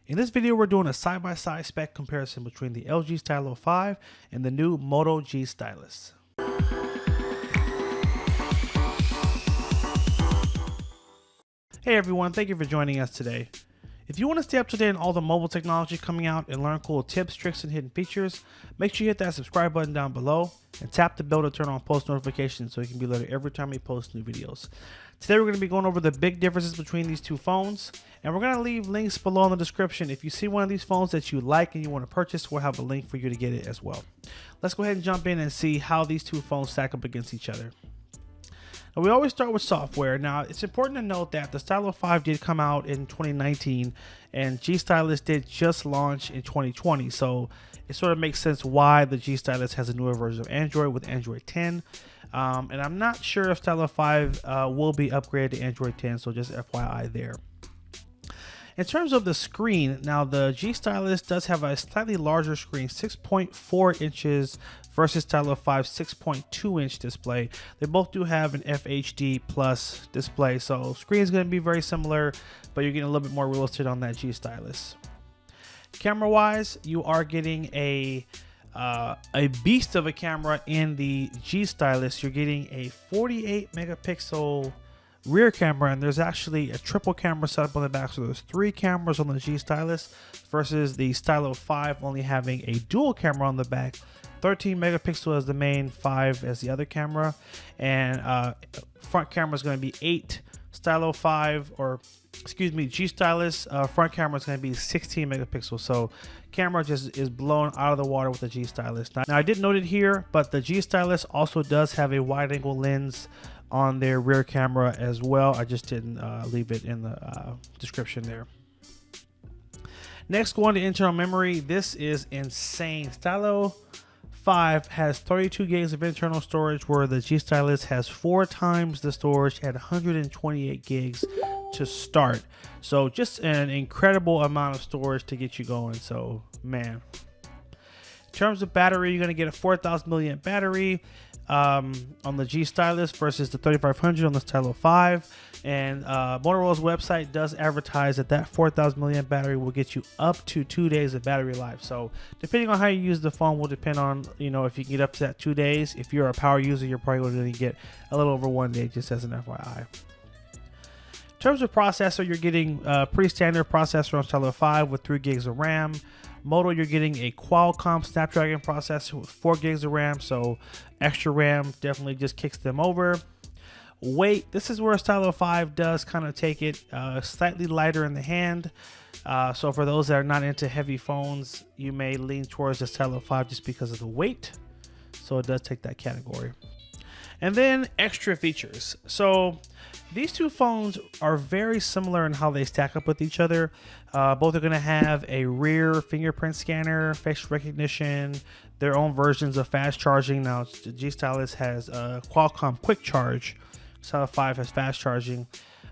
In this video, we're doing a side-by-side spec comparison between the LG Stylo 5 and the new Moto G Stylus. Hey everyone, thank you for joining us today. If you want to stay up to date on all the mobile technology coming out and learn cool tips, tricks, and hidden features, make sure you hit that subscribe button down below and tap the bell to turn on post notifications so you can be alerted every time we post new videos. Today we're going to be going over the big differences between these two phones, and we're going to leave links below in the description. If you see one of these phones that you like and you want to purchase, we'll have a link for you to get it as well. Let's go ahead and jump in and see how these two phones stack up against each other. Now, we always start with software. Now, it's important to note that the Stylo 5 did come out in 2019 and G Stylus did just launch in 2020, so it sort of makes sense why the G Stylus has a newer version of Android with Android 10. And I'm not sure if Stylo 5 will be upgraded to Android 10, so just FYI there. In terms of the screen, now the G Stylus does have a slightly larger screen, 6.4 inches versus Stylo 5's 6.2 inch display. They both do have an FHD plus display, so screen is going to be very similar, but you're getting a little bit more real estate on that G Stylus. Camera wise, you are getting a beast of a camera in the G Stylus. You're getting a 48 megapixel rear camera, and there's actually a triple camera setup on the back, so there's 3 cameras on the G Stylus versus the Stylo 5 only having a dual camera on the back. 13 megapixel as the main, 5 as the other camera, and front camera is going to be 8. Stylo 5, or excuse me, G Stylus front camera is going to be 16 megapixels, so camera just is blown out of the water with the G Stylus. Now I did note it here, but the G Stylus also does have a wide angle lens on their rear camera as well. I just didn't leave it in the description there. Next, going to internal memory. This is insane. Stylo 5 has 32 gigs of internal storage, where the G Stylus has 4 times the storage at 128 gigs to start. So just an incredible amount of storage to get you going. So man, in terms of battery, you're going to get a 4,000 milliamp battery on the G Stylus versus the 3500 on the Stylo 5, and Motorola's website does advertise that 4,000 milliamp battery will get you up to 2 days of battery life. So depending on how you use the phone will depend on, you know, if you can get up to that 2 days. If you're a power user, you're probably going to get a little over 1 day, just as an FYI. In terms of processor, you're getting a pretty standard processor on Stylo 5 with 3 gigs of RAM. Moto, you're getting a Qualcomm Snapdragon processor with 4 gigs of RAM, so extra RAM definitely just kicks them over. Weight, this is where Stylo 5 does kind of take it slightly lighter in the hand. So for those that are not into heavy phones, you may lean towards the Stylo 5 just because of the weight. So it does take that category. And then extra features. So these two phones are very similar in how they stack up with each other. Both are going to have a rear fingerprint scanner, facial recognition, their own versions of fast charging. Now, the G Stylus has Qualcomm Quick Charge. Stylo 5 has fast charging.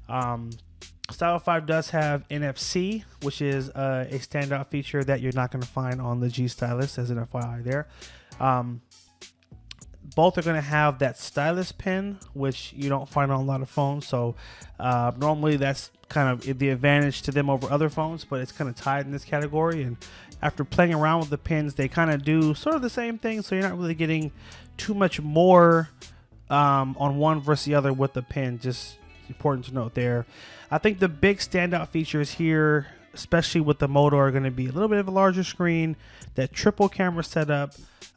Stylo 5 does have NFC, which is a standout feature that you're not going to find on the G Stylus, as an FYI there. Both are going to have that Stylus Pin, which you don't find on a lot of phones. So normally that's kind of the advantage to them over other phones, but it's kind of tied in this category. And after playing around with the pins, they kind of do sort of the same thing. So you're not really getting too much more on one versus the other with the pin. Just important to note there. I think the big standout features here, especially with the Moto, are going to be a little bit of a larger screen, that triple camera setup,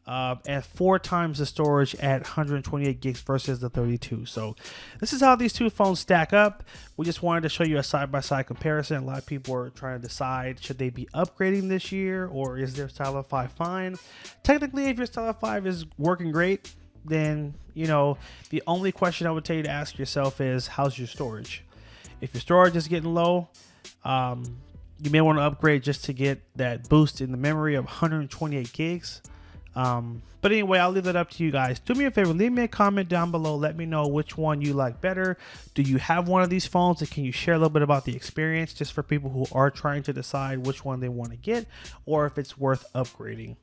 at 4 times the storage at 128 gigs versus the 32. So this is how these two phones stack up. We just wanted to show you a side-by-side comparison. A lot of people are trying to decide, should they be upgrading this year, or is their Stylo 5 fine? Technically, if your Stylo 5 is working great, then, you know, the only question I would tell you to ask yourself is, how's your storage? If your storage is getting low, you may want to upgrade just to get that boost in the memory of 128 gigs. But anyway, I'll leave that up to you guys. Do me a favor, leave me a comment down below. Let me know which one you like better. Do you have one of these phones, and can you share a little bit about the experience, just for people who are trying to decide which one they want to get, or if it's worth upgrading.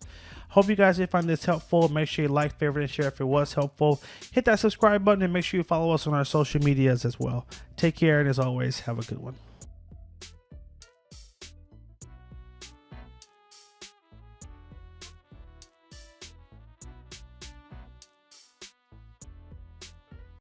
Hope you guys did find this helpful. Make sure you like, favorite, and share if it was helpful. Hit that subscribe button and make sure you follow us on our social medias as well. Take care, and as always, have a good one.